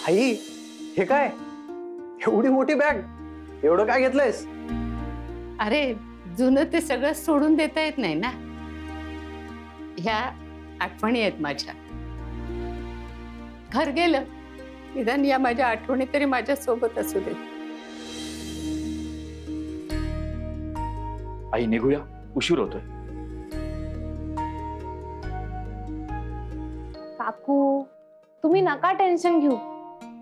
आई हे काय, एवढी मोठी बॅग, एवढं काय घेतलंयस? अरे जुनं ते सगळं सोडून देता येत नाही ना, ह्या आठवणी आहेत माझ्या. घर गेलं निदान या माझ्या आठवणी तरी माझ्या सोबत असू देत. आई निघूया, उशीर होतोय. काकू तुम्ही नका टेन्शन घेऊ.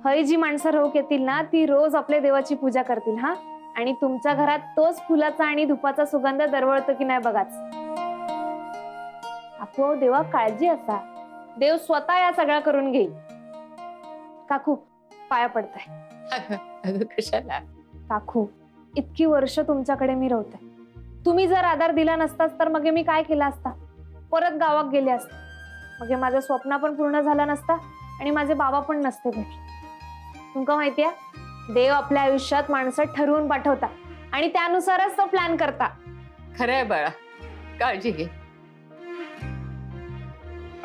हय जी माणसं रोग येतील ना ती रोज आपल्या देवाची पूजा करतील हा. आणि तुमच्या घरात तोच फुलाचा आणि धुपाचा सुगंध दरवळतो की नाही बघाच. काकू देवा काळजी असा, देव स्वतः या सगळं करून घेईल. काकू पाया पडताय. अगं कशाला? काकू इतकी वर्ष तुमच्याकडे मी राहते, तुम्ही जर आधार दिला नसताच तर मग मी काय केलं असता? परत गावात गेले असते, मग माझं स्वप्न पण पूर्ण झालं नसता आणि माझे बाबा पण नसते भेटले. तुमका माहितीये देव आपल्या आयुष्यात माणसं ठरवून पाठवता आणि त्यानुसारच तो प्लॅन करता. खरंय बाळा, काळजी घे.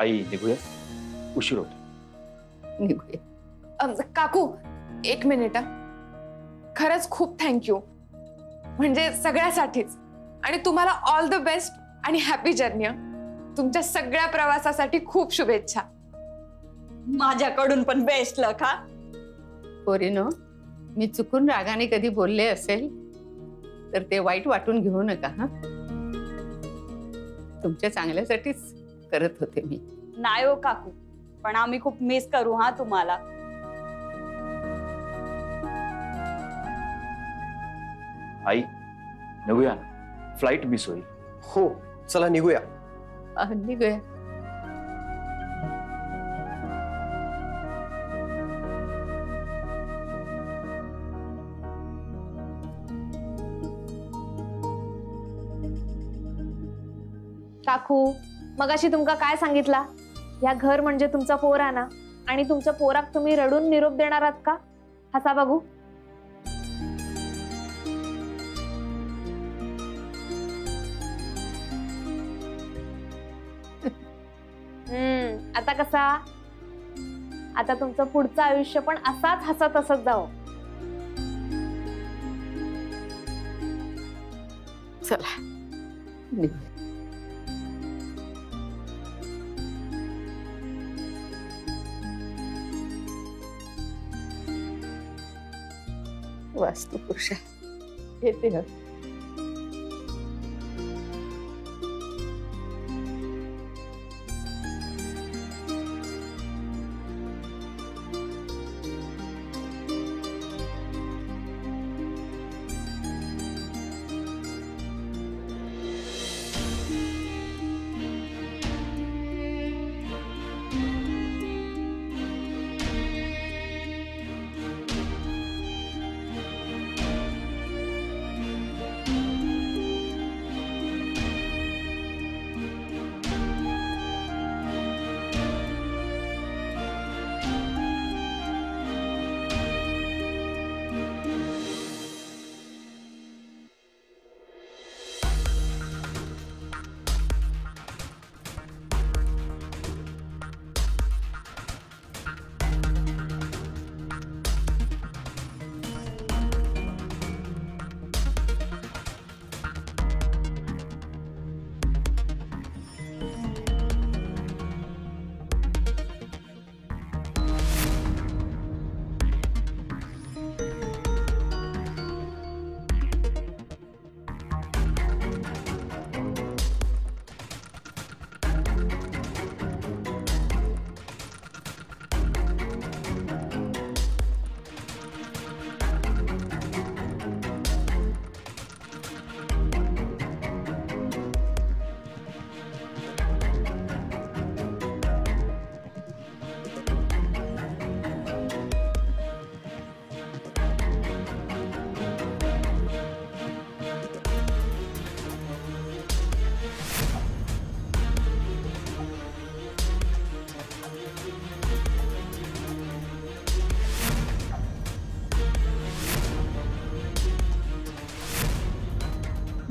आई निघूया, उशीर होतो. निघूया. काकू एक मिनिट. खरंच खूप थँक्यू, म्हणजे सगळ्यासाठीच. आणि तुम्हाला ऑल द बेस्ट आणि हॅपी जर्नी. तुमच्या सगळ्या प्रवासासाठी खूप शुभेच्छा. माझ्याकडून पण बेस्ट लक हा. पोरीनो, मी चुकून रागाने कधी बोलले असेल तर ते वाईट वाटून घेऊ नका हा. तुमच्या चांगल्यासाठीच करत होते मी. नाही हो काकू, पण आम्ही खूप मिस करू हा तुम्हाला. आई निघूया ना, फ्लाइट मिस होईल. हो चला निघूया. निघूया. काकू मगाशी तुमका काय सांगितला, या घर म्हणजे तुमचा पोरा ना, आणि तुमच्या पोराक तुम्ही रडून निरोप देणार आहात का? हसा बघू. आता कसा? आता तुमचं पुढचं आयुष्य पण असाच हसत हसत जावं. चला निघूया. वास्तुपुरुषा येते ना.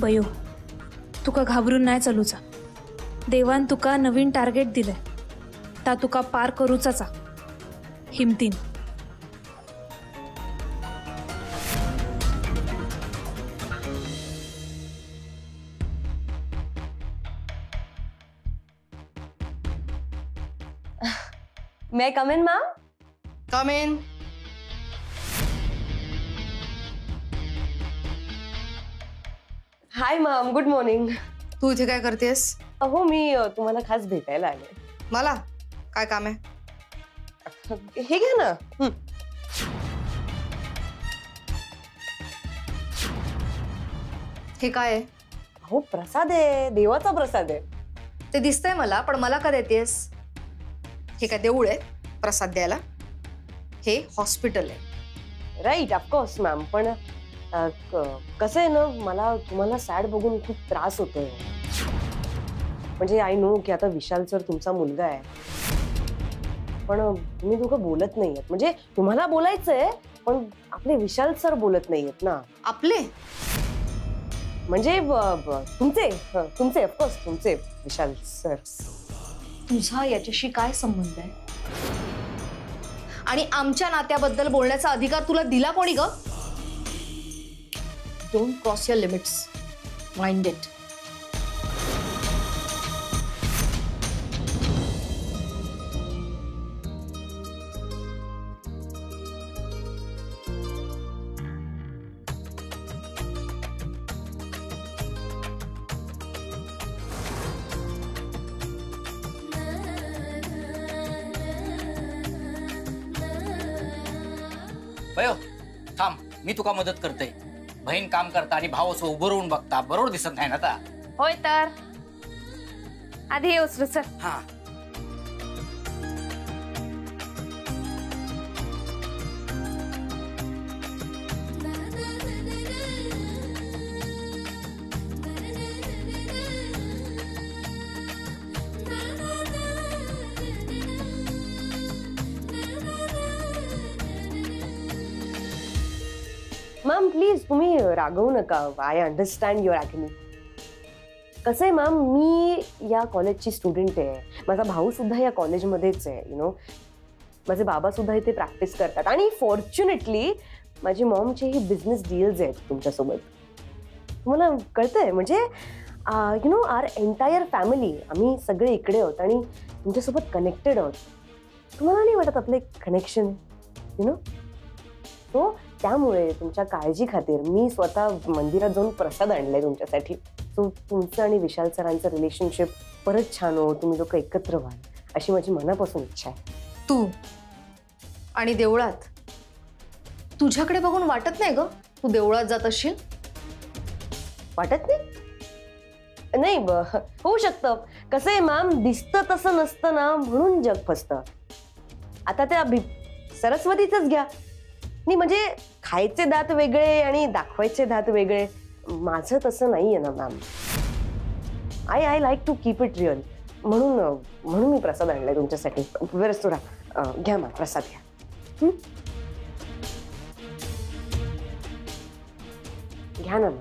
बयो तुका घाबरून नाही चलूचा. देवान तुका नवीन टार्गेट दिले, ता तुका पार करूचाचा. हिमतीन may I come in ma'am? Come in. Hi ma'am, good morning. तू इथे काय करतेस? अहो मी तुम्हाला खास भेटायला आले. मला काय काम आहे? हे घ्या ना. हे काय आहे? अहो प्रसाद आहे, देवाचा प्रसाद आहे. ते दिसतंय मला, पण मला का देतेस? हे काय देऊळ आहे प्रसाद द्यायला? हे हॉस्पिटल आहे. Right, of course ma'am. पण कसं आहे ना, मला तुम्हाला सॅड बघून खूप त्रास होतोय. म्हणजे आय नो की आता विशाल सर तुमचा मुलगा आहे, पण तुम्ही दोघं बोलत नाहीयेत. म्हणजे तुम्हाला बोलायचंय, पण आपले विशाल सर बोलत नाहीयेत ना. आपले म्हणजे तुमचे तुमचे ऑफकोर्स तुमचे विशाल सर. तुझा याच्याशी काय संबंध आहे? आणि आमच्या नात्याबद्दल बोलण्याचा अधिकार तुला दिला कोणी ग? Don't cross your limits. Mind it. भयो थांब, मी तुका मदत करते. बहीण काम करता आणि भाऊ असं उभं राहून बघता बरोबर दिसत नाही ना आता. होय तर आधी ये उचलू. चल. हा मॅम प्लीज तुम्ही रागवू नका. I understand your agony. कसं आहे मॅम, मी या कॉलेजची स्टुडंट आहे. माझा भाऊ सुद्धा या कॉलेजमध्येच आहे. यु नो, माझे बाबा सुद्धा इथे प्रॅक्टिस करतात. आणि फॉर्च्युनेटली माझी मॉमचे ही बिझनेस डील्स आहेत तुमच्यासोबत. तुम्हाला कळतंय? म्हणजे you know, our entire family आम्ही सगळे इकडे आहोत आणि तुमच्यासोबत कनेक्टेड आहोत. तुम्हाला नाही वाटत आपलं एक कनेक्शन? यु नो, सो त्यामुळे तुमच्या काळजी खातीर मी स्वतः मंदिरात जाऊन प्रसाद आणलाय तुमच्यासाठी. सो तुमचं आणि विशाल सरांचं रिलेशनशिप परत छान हो, तुम्ही लोक एकत्र व्हाल अशी माझी मनापासून इच्छा आहे. तू आणि देवळात तुझ्याकडे बघून वाटत नाही ग तू देवळात जात असशील? वाटत नाही? नाही होऊ शकतं. कसं आहे मॅम, दिसतं तसं नसतं ना, म्हणून जग फसतं. आता त्या सरस्वतीचंच घ्या. नाही म्हणजे खायचे दात वेगळे आणि दाखवायचे दात वेगळे. माझं तसं नाहीये ना ma'am. I like to keep it real. म्हणून मी प्रसाद आणलाय तुमच्यासाठी. बरंच तुरा घ्या मॅम, प्रसाद घ्या. घ्या ना ma'am.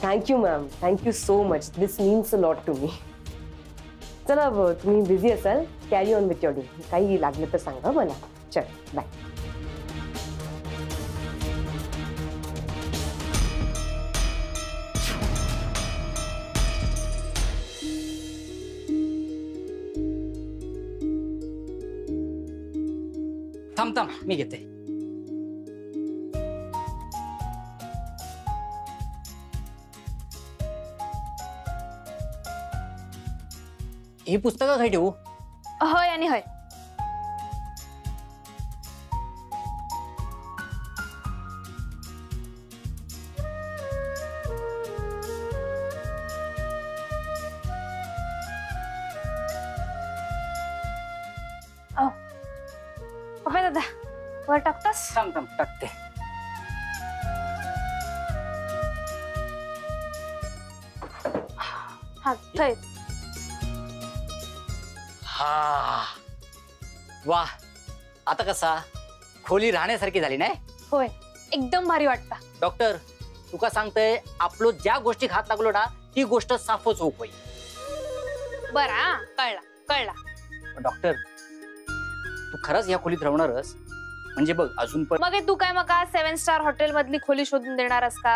Thank you ma'am, thank you so much. This means a lot to me. चला, तुम्ही बिझी असाल, carry on with your day. काही लागलं तर सांगा मला. चल बाय. थांब थांब, मी घेते. ही पुस्तकं काय ठेवू? होय आणि होय. पप्पा दादा वर टाकतास? थांब थांब, टाकते. हा थंय. हा वा, आता कसा खोली राहण्यासारखी झाली नाही? होय, एकदम भारी वाटता. डॉक्टर तुका सांगतंय, आपलो ज्या गोष्टी हात लागलो ना ती गोष्ट साफच होऊ होई. बरा, कळला कळला. डॉक्टर तू खरंच या खोलीत राहणारच? म्हणजे बघ अजून पण. मग तू काय मग 7 स्टार हॉटेल मधली खोली शोधून देणारस का?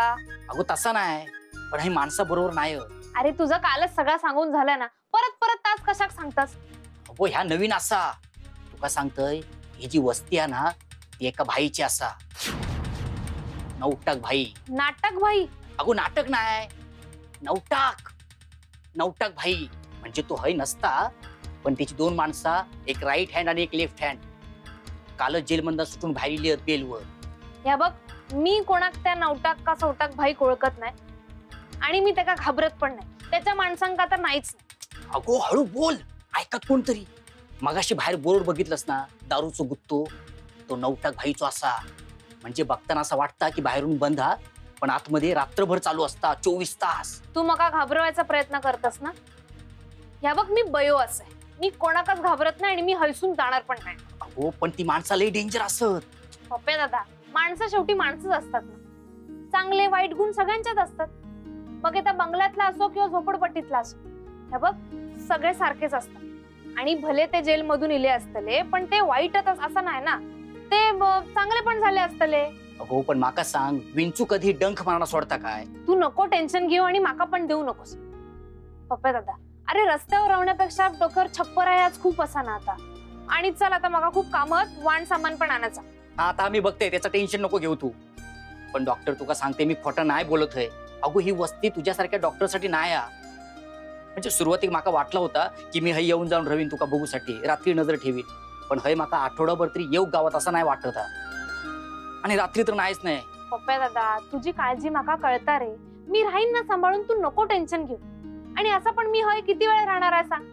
अगो तसा नाही, पण ही माणसं बरोबर नाही. अरे तुझं कालच सगळं सांगून झालं ना, परत परत तास कशाक सांगतास? अगो ह्या नवीन असा तुका सांगतय, ही जी वस्ती आहे ना ती एका भाईची असा, नवटक भाई. नाटक भाई? अगो नाटक नाही, नवटाक. नवटाक भाई म्हणजे तो हय नसता, पण त्याची दोन माणसा, एक राईट हँड आणि एक लेफ्ट हँड, कालच जेलमधून सुटून बाहेर इली बेलवर. ह्या बघ, मी कोणाक त्या नवटाक का सवटाक भाई ओळखत नाही आणि मी त्याला घाबरत पण नाही. त्याच्या माणसांका तर नाहीच नाही. अगो हळू बोल, ऐकत कोणतरी. मगाशी बाहेर बोर्ड बघितलंस ना, दारूचो गुत्तो, तो नवटाक भाईचो असा. म्हणजे बघताना असं वाटतं की बाहेरून बंद हा, पण आतमध्ये रात्रभर चालू असता, 24 तास. तू मका घाबरवायचा प्रयत्न करतस ना? ह्या बग मी बयो असे, मी कोणाकाच घाबरत नाही आणि मी हैसून जाणार पण नाही. अहो पण ती माणसा लई डेंजर असत. पप्पे दादा, माणसं शेवटी माणसंच असतात ना. चांगले वाईट गुण सगळ्यांच्याच असतात. मग त्या बंगल्यातला असो किंवा झोपडपट्टीतला असो, ह्या बघ सगळे सारखेच असतात. आणि भले ते जेल मधून इले असतले, पण ते वाईटच असं नाही ना, ते चांगले पण झाले असतले. अगो पण माका सांग, विंचू कधी डंख मारणा सोडता काय? तू नको टेन्शन घेऊ आणि माका पण देऊ नकोस पप्पा दादा. अरे रस्त्यावर राहण्यापेक्षा डोकर छप्पर आहे आज खूप असा ना आता. आणि चल आता माका खूप कामत, वाण सामान पण आणायचा. आता आम्ही बघते, त्याचं टेन्शन नको घेऊ तू. पण डॉक्टर तुका सांगते, मी खोटं नाही बोलत आहे. अगो ही वस्ती तुझ्यासारख्या डॉक्टरसाठी नाही. म्हणजे सुरुवातीक माका वाटलं होता की मी हय येऊन जाऊन रवीन तुका बघूसाठी, रात्री नजर ठेवीन. पण हय माका आठवडाभर तरी येऊ गावात असं नाही वाटत हा. आणि रात्री तर नाहीच नाही. पप्पा दादा, तुझी काळजी माका कळता रे. मी राहीन ना सांभाळून, तू नको टेन्शन घेऊ. आणि असं पण मी हय किती वेळ राहणार आहे सांग?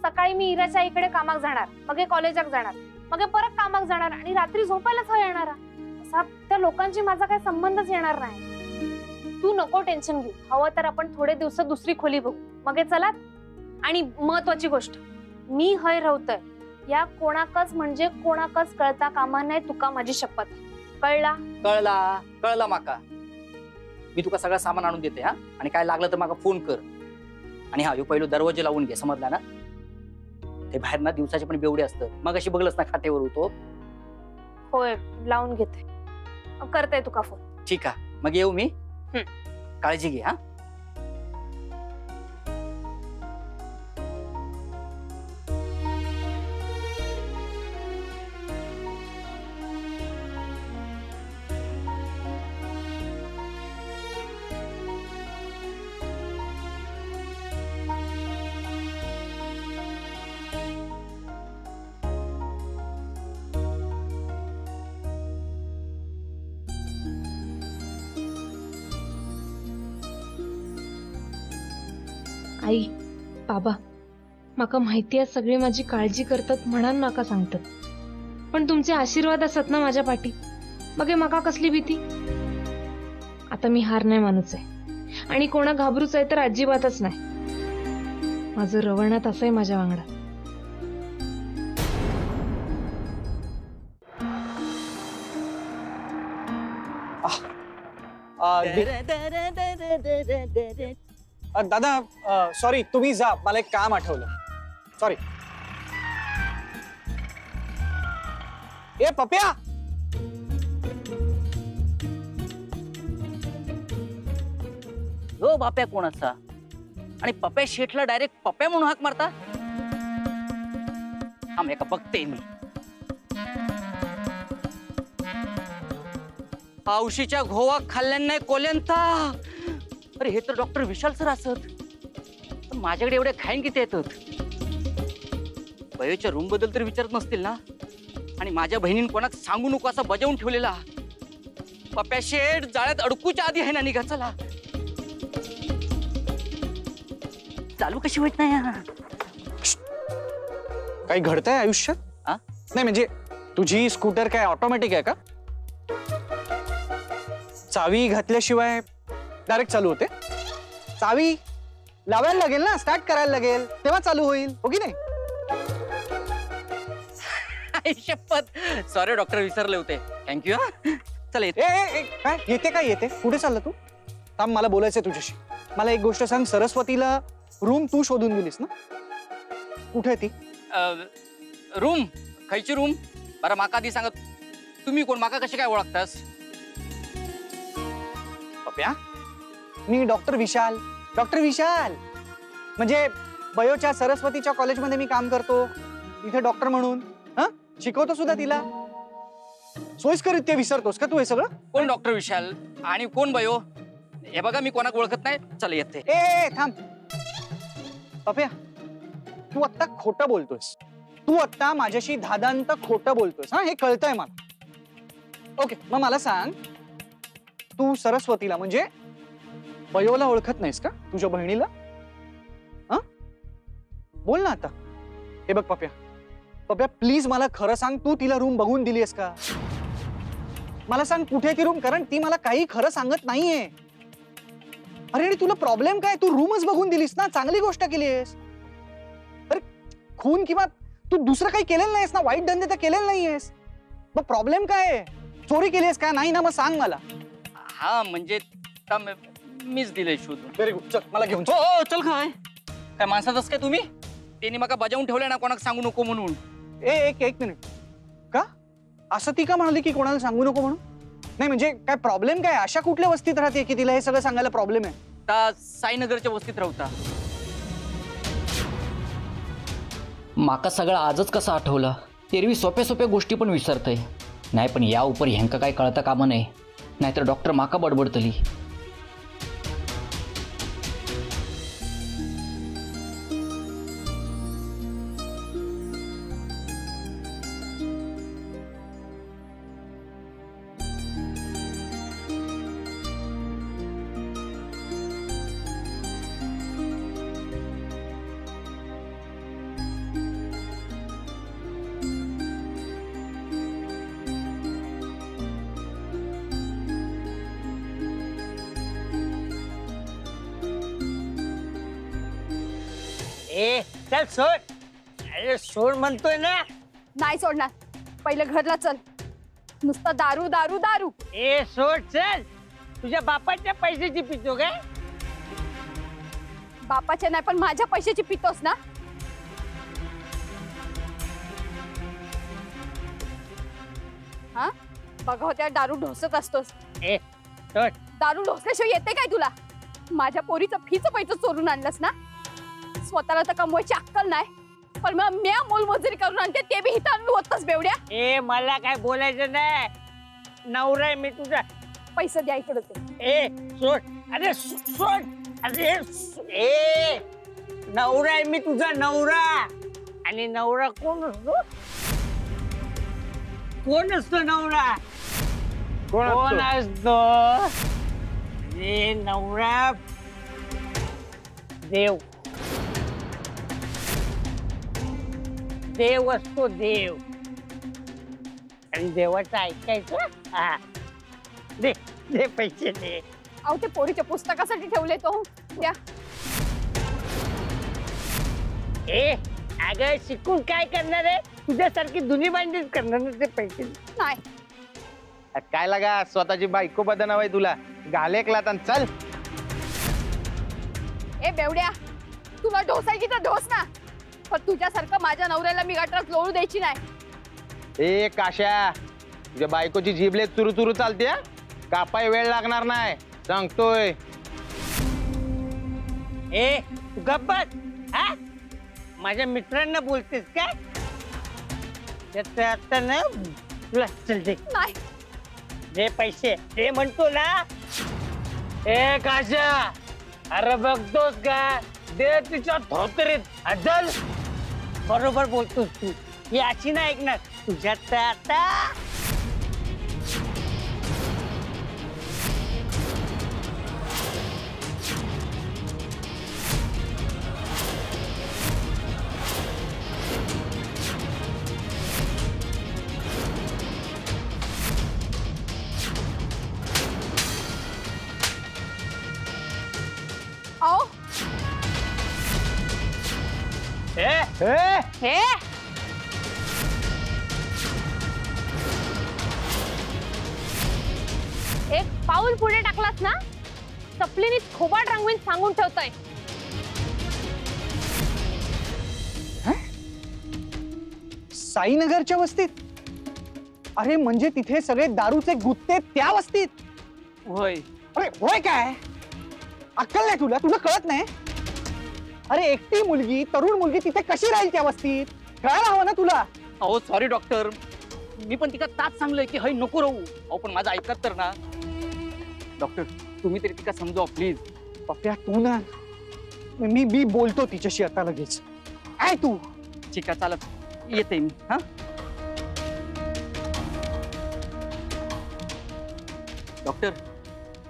सकाळी मी इराच्या आईकडे कामाक जाणार, मग कॉलेजाक जाणार, मग परत कामाक जाणार आणि रात्री झोपायलाच हय येणार. असा त्या लोकांची माझा काही संबंधच येणार नाही. तू नको टेन्शन घेऊ. हवं तर आपण थोडे दिवस दुसरी खोली बघू, मग चला. आणि महत्वाची गोष्ट, मी हय राहतोय या कोणाकच म्हणजे कोणाकच कळता कामा नाही. तुका माझी शपथ. कळला? कळला कळला माका. मी तुका सगळं सामान आणून देते हा. आणि काय लागलं तर माका फोन कर. आणि हा, यो पहिलो दरवाजे लावून घे, समजला ना? ते बाहेर ना दिवसाचे पण बेवडे असतात. मग अशी बघलस ना खाटेवर होतो. होय, लावून घेते. करते तुका फोन. ठीक आहे, मग येऊ मी. काळजी घे हा. आई, बाबा, माका माहिती आहे सगळे माझी काळजी करतात म्हणून माका सांगतात. पण तुमचे आशीर्वाद असत ना माझ्या पाठी, मग माका कसली भीती? आता मी हार नाही मानूच आहे आणि कोणा घाबरूच आहे तर अजिबातच नाही. माझं रवणात असंय माझ्या वांगडा. दादा सॉरी, तुम्ही जा, मला एक काम आठवलं. सॉरी. ए पप्या, हो बाप्या कोणाचा? आणि पप्या शेठला डायरेक्ट पप्या म्हणून हाक मारता? आम्ही एका बघते मी. पावशीच्या घोवा खाल्ल्यान नाही कोल्यांता. अरे हे तर डॉक्टर विशाल सर असत. पण माझ्याकडे एवढे खाईन किती येतात? बयोच्या रूम बद्दल तर विचारत नसतील ना? आणि माझ्या बहिणीने कोणाक सांगू नको असा बजावून ठेवलेला. पप्या शेठ जाळ्यात अडकूच्या आधी आहे ना निघा. चला चालू कशी होत नाही? काही घडतंय आयुष्यात? नाही म्हणजे तुझी स्कूटर काय ऑटोमॅटिक आहे का? चावी घातल्याशिवाय डायरेक्ट चालू होते? चावी लावायला लागेल ना, स्टार्ट करायला लागेल, तेव्हा चालू होईल, हो की नाही? शपथ, सॉरी डॉक्टर, विसरले होते. थँक्यू. चला काय येते? काय येते? कुठे चाललं तू? थांब, मला बोलायचंय तुझ्याशी. मला एक गोष्ट सांग, सरस्वतीला रूम तू शोधून दिलीस ना? कुठे ती रूम? खायची रूम? बरं माका आधी सांगत, तुम्ही कोण? माका कशी काय ओळखतास? पप्या, मी डॉक्टर विशाल, डॉक्टर विशाल, म्हणजे बयोच्या सरस्वतीच्या कॉलेजमध्ये मी काम करतो, इथे डॉक्टर म्हणून शिकवतो सुद्धा तिला. सोयीस्कर ते विसरतोस का तू हे सगळं? कोण डॉक्टर विशाल आणि कोण बयो? हे बघा मी कोणाक ओळखत नाही. चल येते. ए थांब पप्या, तू आत्ता खोटं बोलतोयस. तू आत्ता माझ्याशी धादांत खोटं बोलतोयस. हे कळतंय मला. ओके, मग मला सांग, तू सरस्वतीला म्हणजे बयोला ओळखत नाहीस का? तुझ्या बहिणीला? बोल ना आता. हे बघ पप्या, पप्या प्लीज मला खरं सांग, तू तिला रूम बघून दिलीस का? मला सांग कुठे ती रूम, कारण ती मला काही खरं सांगत नाहीये. अरे तुला प्रॉब्लेम काय? तू रूमच बघून दिलीस ना, चांगली गोष्ट केलीस. अरे खून किंवा तू दुसरं काही केलेलं नाहीस ना, वाईट धंदे तर केलेलं नाहीयेस. मग प्रॉब्लेम काय? चोरी केलीस का? नाही ना, मग सांग मला. हा म्हणजे मीच दिलंय शोधून. व्हेरी गुड, चल मला घेऊन. हो चल. काय माणसातच काय तुम्ही? त्यांनी मका बजावून ठेवलंय ना कोणाक सांगू नको म्हणून. एक मिनिट, का असं ती का म्हणाली की कोणाला सांगू नको म्हणून? नाही म्हणजे काय प्रॉब्लेम काय? अशा कुठल्या वस्तीत राहते की तिला हे सगळं सांगायला प्रॉब्लेम आहे? साईनगरच्या वस्तीत राहता. माका सगळं आजच कसं आठवलं? एरवी सोप्या सोप्या गोष्टी पण विसरतय. नाही पण या उपर ह्यांका काय कळता कामा नाही, नाहीतर डॉक्टर माका बडबडतली. ए चल सोड. अरे सोड म्हणतोय ना. नाही सोडणार. पहिले घरला चल. नुसतं दारू दारू दारू. ए सोड चल. तुझ्या बापाच्या पैशाची पितो काय? बापाच्या नाही पण माझ्या पैशाची पितोस ना. हा बघा त्या दारू ढोसत असतोस. ए सोड. दारू ढोसल्याशिवाय येते काय तुला? माझ्या पोरीचं फीचं पैसे चोरून आणलंस ना. स्वतःला तर कमवायची अक्कल नाही, पण मग मी मोलमजुरी करून आणते ते बी हिथं आणून होतच बेवड्या. ए मला काय बोलायचं नाही. नवरा आहे मी तुझा. पैसे द्या इकडे ते. ए सोड. अरे सोड. अरे ए नवरा आहे मी तुझा नवरा. आणि नवरा कोण असतो? कोण असतो नवरा? कोण असतो? अरे नवरा देव. देव असतो देव. आणि देवाचं ऐकायचं. हा दे दे पैसे दे. अहो ते पोरीच्या पुस्तकासाठी ठेवले तो. द्या. ए अगं शिकून काय करणार आहे? तुझ्यासारखी दुनी बांधीच करणार ना ते पैसे. नाही काय लागा स्वतःची बायको बदनाव आहे तुला. घालेकला चल. ए बेवड्या, तुला ढोसायची तर ढोस ना, पण तुझ्यासारखं माझ्या नवऱ्याला मी गटारात लोळू द्यायची नाही. ए काशा, तुझ्या बायकोची जीभले चुरू चुरू चालते. कापाय वेळ लागणार नाही सांगतोय. ए तू गप्पत. हा माझ्या मित्रांना बोलतेस काय? आता ना तुला चल दे. नाही दे पैसे दे म्हणतो ना. ए काशा, अरे बघतोस का? दे तिच्या धोतरीत अदल. बरोबर बोलतोस तू. ही अशी नाही ऐकणार तुझ्यात. आता आओ हे हे एक पाऊल पुढे टाकलास ना, चपलीने खोबाड रंगवीन सांगून ठेवतोय. साईनगरच्या वस्तीत? अरे म्हणजे तिथे सगळे दारूचे गुत्ते त्या वस्तीत? होय. अरे होय काय? अक्कल नाही तुला? तुला कळत नाही? अरे एकटी मुलगी, तरुण मुलगी तिथे कशी राहील त्या वस्तीत? कळायला हवं ना तुला? अहो सॉरी डॉक्टर, मी पण तिका ताच सांगलोय की हय नको राहू. अहो पण माझं ऐकत तर ना. डॉक्टर तुम्ही तरी तिका समजावा प्लीज. पप्प्या तू ना, मी बोलतो तिच्याशी आता लगेच. काय तू? ठीक आहे चालत येते मी. हा डॉक्टर,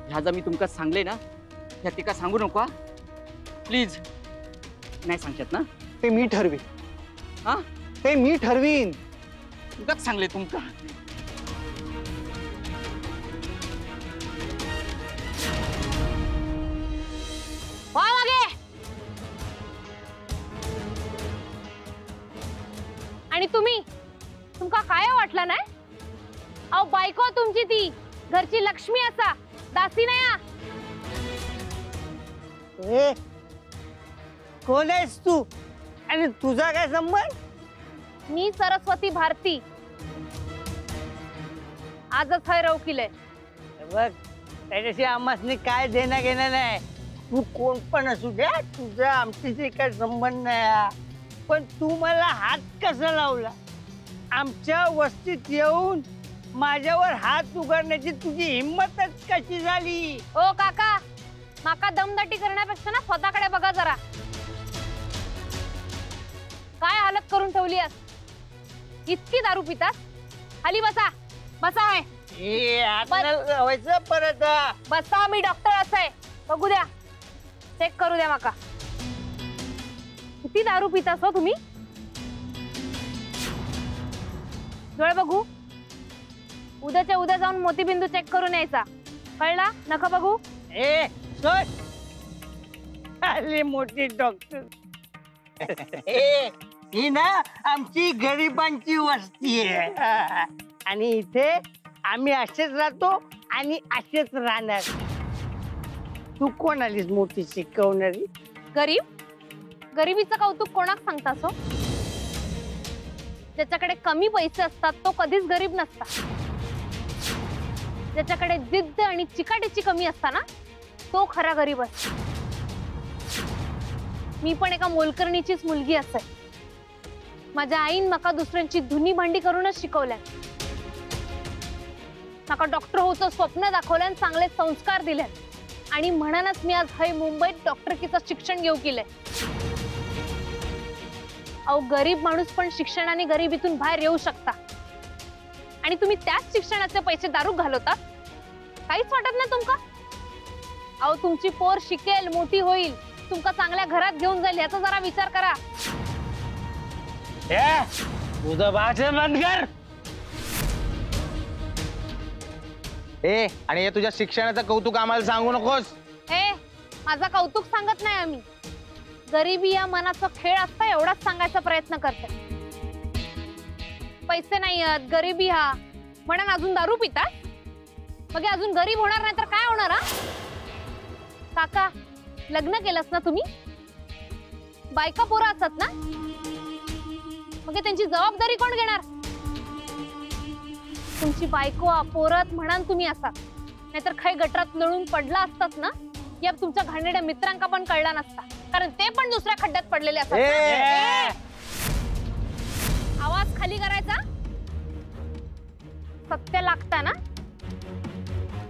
ह्या जर मी तुमका सांगले ना, ह्या तिका सांगू नको प्लीज. नाही सांगतात ना? ते मी ठरवीन. हा ते मी ठरवीन. तुकाच सांगले तुमका. मागे. आणि तुम्ही, तुमका काय वाटलं नाही? अहो बायको तुमची ती घरची लक्ष्मी असा, दासी नाही. कोण आहेस तू आणि तुझा काय संबंध? मी सरस्वती भारती. आजच हय रवकिले. बघ त्याच्याशी आम्हाला काय देणं घेणं नाही. तू कोण पण असू द्या, तुझा आमच्याशी काय संबंध नाही. पण तू मला हात कसा लावला? आमच्या वस्तीत येऊन माझ्यावर हात उघडण्याची तुझी हिंमतच कशी झाली? ओ काका, माका दमदाटी करण्यापेक्षा ना स्वतःकडे बघा जरा. काय हालत करून ठेवली आहेस? इतकी दारू पितात? खाली बसा. बसा आहे. परत बसा. मी डॉक्टर आहे, बघू द्या, चेक करू द्या माका. किती दारू पितास हो तुम्ही? डोळे बघू. उद्याच्या उद्या जाऊन मोतीबिंदू चेक करून यायचा, कळला? नका बघू. आली मोठी डॉक्टर. ही ना आमची गरिबांची वस्ती आहे आणि इथे आम्ही असेच राहतो आणि असेच राहणार. तू कोण आलीस मोठी शिकवणारी? गरीब? गरिबीचं कौतुक कोणाक सांगतास हो? ज्याच्याकडे कमी पैसे असतात तो कधीच गरीब नसता. ज्याच्याकडे जिद्द आणि चिकाटीची कमी असता ना, तो खरा गरीब असतो. मी पण एका मोलकरणीचीच मुलगी असे. माझ्या आईन मका दुसऱ्यांची धुनी भांडी करूनच शिकवल्या. नका डॉक्टर होतं स्वप्न दाखवलं, चांगले संस्कार दिले आणि म्हणूनच मी आज हय मुंबईत डॉक्टरकीचं शिक्षण घेऊ केलंय. अहो गरीब माणूस पण शिक्षणाने गरिबीतून बाहेर येऊ शकता आणि तुम्ही त्याच शिक्षणाचे पैसे दारू घालवतात. काहीच वाटत नाही तुमका? अहो तुमची पोर शिकेल, मोठी होईल, तुमका चांगल्या घरात घेऊन जाईल, याचा जरा विचार करा. तुझं भाषण बंद कर. आणि हे तुझ्या शिक्षणाचं कौतुक आम्हाला सांगू नकोस. माझा कौतुक सांगत नाही आम्ही. गरिबी या मनाचा खेळ असता एवढाच सांगायचा प्रयत्न करते. पैसे नाही आहेत, गरिबी हा म्हणून अजून दारू पितात. मग अजून गरीब होणार नाही तर काय होणार? काका, लग्न केलंस ना तुम्ही? बायका पोरं असतात ना, मग त्यांची जबाबदारी कोण घेणार? तुमची बायको पोरत म्हणून तुम्ही असा, नाहीतर काही गटरात लळून पडला असतात ना, या तुमच्या घाणेरड्या मित्रांका पण कळला नसता, कारण ते पण दुसऱ्या खड्ड्यात पडलेले असतात. आवाज खाली करायचा. सत्य लागता ना,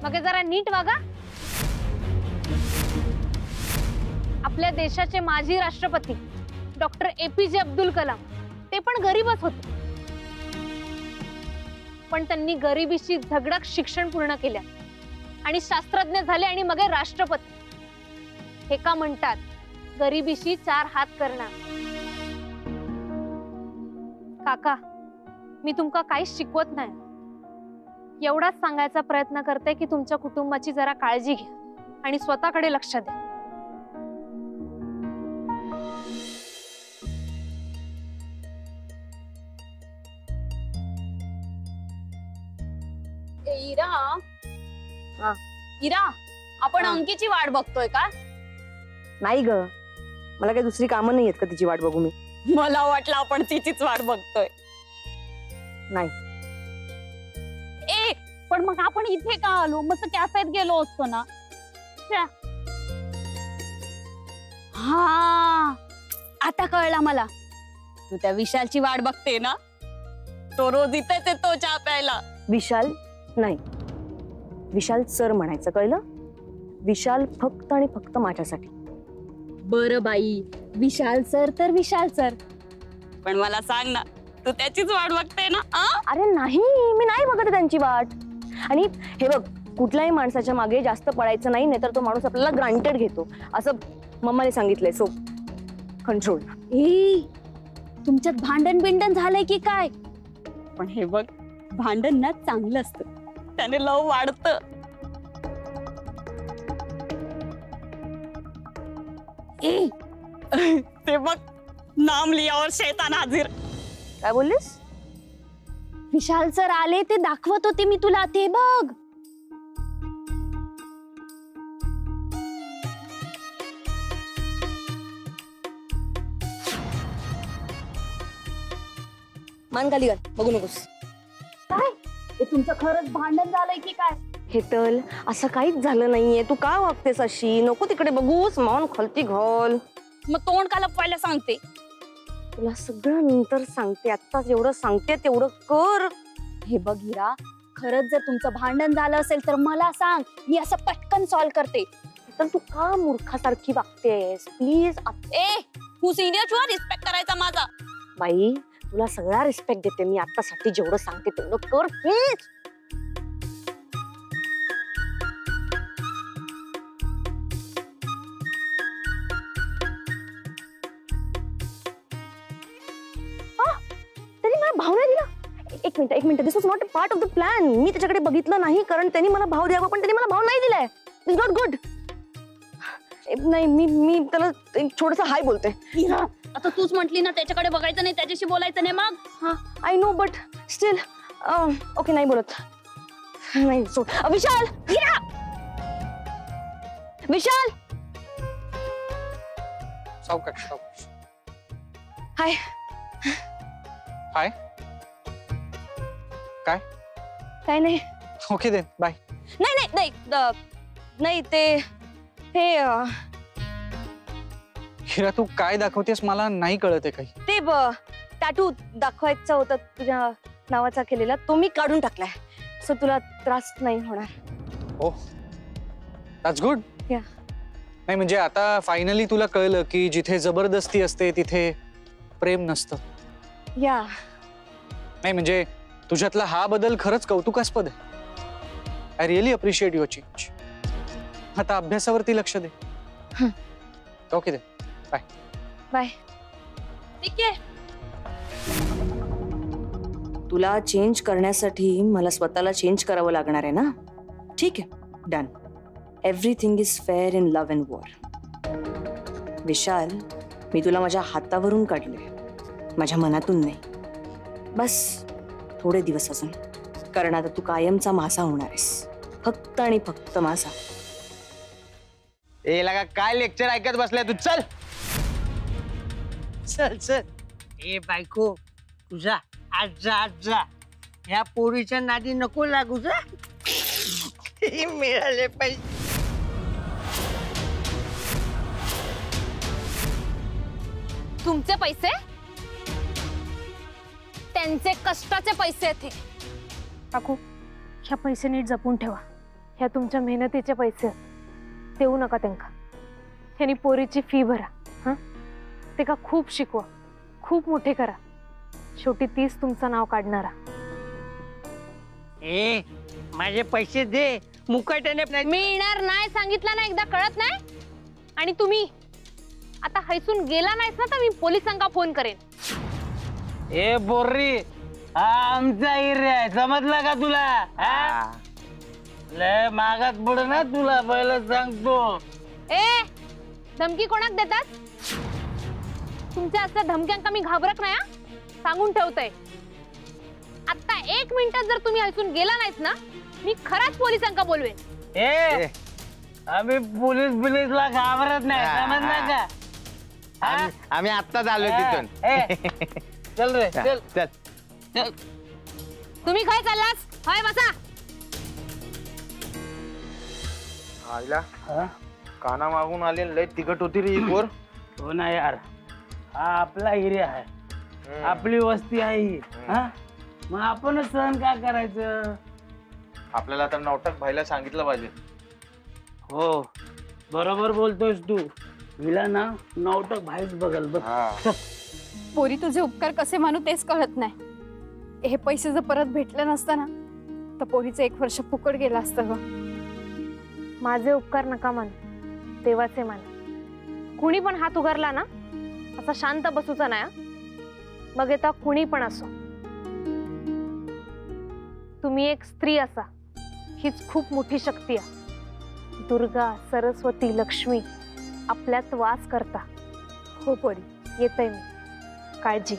मग जरा नीट वागा. आपल्या देशाचे माजी राष्ट्रपती डॉक्टर APJ अब्दुल कलाम ते पण गरीबच होते, पण त्यांनी गरिबीशी झगडत शिक्षण पूर्ण केले आणि शास्त्रज्ञ झाले आणि मग राष्ट्रपती. हे का म्हणतात गरिबीशी 4 हात करणार. काका, मी तुमका काहीच शिकवत नाही, एवढाच सांगायचा प्रयत्न करते की तुमच्या कुटुंबाची जरा काळजी घ्या आणि स्वतःकडे लक्ष द्या. इरा, आपण अंकीची वाट बघतोय का? नाही ग, मला काही दुसरी कामं नाही आहेत का तिची वाट बघू मी? मला वाटलं आपण तिचीच वाट बघतोय. नाही. पण मग आपण इथे का आलो? मस्त कॅफेत गेलो असतो ना. हा, आता कळला मला. तू त्या विशालची वाट बघते ना. तो रोज इथेच येतो चहा प्यायला. विशाल नाही, विशाल सर म्हणायचं, कळलं? विशाल फक्त आणि फक्त माझ्यासाठी. बरं बाई, विशाल सर तर विशाल सर, पण मला सांग ना, तू त्याचीच वाट बघते ना? अरे नाही, मी नाही बघत त्यांची वाट. आणि हे बघ, कुठल्याही माणसाच्या मागे जास्त पडायचं नाही, नाहीतर तो माणूस आपल्याला ग्रांटेड घेतो, असं मम्माने सांगितलंय. So control. ए, तुमच्यात भांडण बिंडण झालंय की काय? पण हे बघ, भांडण ना चांगलं असतं, त्याने लव वाढतं. ए, ते बघ, नाम लियावर शैतान हाजीर. काय बोललीस? विशाल सर आले, ते दाखवत होते मी तुला, ते बघ. मान खाली घाल, बघू नकोस. काय हे तुमचं खरंच भांडण झालंय की काय? हेतल, असं काहीच झालं नाहीये. तू का वागतेस अशी? नको तिकडे बघूस, मान खालती घाल. मग तोंड का लपवायला सांगते? तुला सगळं नंतर सांगते, आता जेवढं सांगते तेवढं कर. हे बघ हिरा, खरंच जर तुमचं भांडण झालं असेल तर मला सांग, मी असं पटकन सॉल्व करते. तर तू का मूर्खासारखी वागतेस? प्लीज. ए, तू सिनियर छु, रिस्पेक्ट करायचा माझा. बाई, तुला सगळा रिस्पेक्ट देते मी. आतासाठी जेवढं सांगते तेवढं कर प्लीज. त्यांनी मला भाव नाही दिला. एक minute, this was not a part of the plan. मी त्याच्याकडे बघितलं नाही, कारण त्यांनी मला भाव द्यावा, पण त्यांनी मला भाव नाही दिलाय. It's not good. नाही, मी त्याला छोटस हाय बोलते. आता तूच म्हटली ना त्याच्याकडे बघायचं नाही, त्याच्याशी बोलायचं नाही. मग हा, I know, but still okay, नाही बोलत. नाही, सोड. विशाल, विशाल. सावकाश सावकाश. हाय. हाय. काय? काय नाही. Okay then, bye. नाही, ते हे हिरा, तू काय दाखवतेस मला नाही कळत आहे काही. ते टॅटू दाखवायचा होता तुझ्या नावाचा केलेला, तो मी काढून टाकलाय. सो तुला त्रास नाही होणार. ओ, दॅट्स गुड. या. नाही म्हणजे आता फायनली तुला कळलं की जिथे जबरदस्ती असते तिथे प्रेम नसतं. या. नाही म्हणजे तुझ्यातला हा बदल खरंच कौतुकास्पद आहे. I really appreciate your change. आता अभ्यासावरती लक्ष दे. ओके दे, बाय. बाय. ठीक आहे. तुला चेंज करण्यासाठी मला स्वतःला चेंज करावं लागणार आहे ना? ठीक आहे, done. Everything is fair in love and war. Vishal, मी तुला माझ्या हातावरून काढले, माझ्या मनातून नाही. बस थोडे दिवस अजून, कारण आता तू कायमचा माझा होणार आहेस, फक्त आणि फक्त माझा. ए लगा, काय लेक्चर ऐकत बसलाय तू? चल चल चल. ए बायको, तुझा आजा या पोरीच्या नादी नको लागू. जा, मिळाले पैसे. तुमचे पैसे? त्यांचे कष्टाचे पैसे थे. काकू, ह्या पैसे नीट जपून ठेवा. ह्या तुमच्या मेहनतीचे पैसे, देऊ नका त्यांना. ह्यानी पोरीची फी भरा. हा, ते का खूप शिकवा, खूप मोठे करा. शेवटी तीच तुमचं नाव काढणारा. ए, माझे पैसे दे. मुकाट्याने मिळणार नाही सांगितलं ना, एकदा कळत नाही? आणि तुम्ही आता हैसून गेला नाहीस ना तर मी पोलिसांना फोन करेन. ए बोर्री, हा आमचा एरिया आहे, समजला का तुला? लय मागात पड ना तुला, पहिलं सांगतो. ए, धमकी कोणाक देतात? तुमच्या असल्या धमक्यांका मी घाबरत नाही. सांगून ठेवतोय. आता 1 मिनिटात जर तुम्ही हैसून गेला नाहीत ना, मी खरंच पोलिसांना बोलवेन. ए, आम्ही पोलीसला घाबरत नाही, समजला का? आम्ही आत्ताच आलोय तिथून. चल रे, चल चल. तुम्ही काय चाललास? हाय बसा. आईला काना मागून आले, लय तिखट होती रे ही पोर. हो ना यार, हा आपला एरिया आहे, आपली वस्ती आहे ही. हा मग आपणच सहन काय करायचं? आपल्याला तर नौटक भाईला सांगितलं पाहिजे. हो बरोबर बोलतोयस तू. हिला ना नौटक भाईच बघल बघ. पोरी तुझे उपकार कसे मानू तेच कळत नाही. हे पैसे जर परत भेटले नसतं ना तर पोरीचं 1 वर्ष फुकट गेलं असतं ग. माझे उपकार नका मानू, देवाचे माना. कुणी पण हात उगारला ना असा शांत बसूचा नाही हं. मग येता कुणी पण असो. तुम्ही एक स्त्री असा हीच खूप मोठी शक्ती आहे. दुर्गा, सरस्वती, लक्ष्मी आपल्यात वास करता. हो पोरी, येतय मी. काळजी.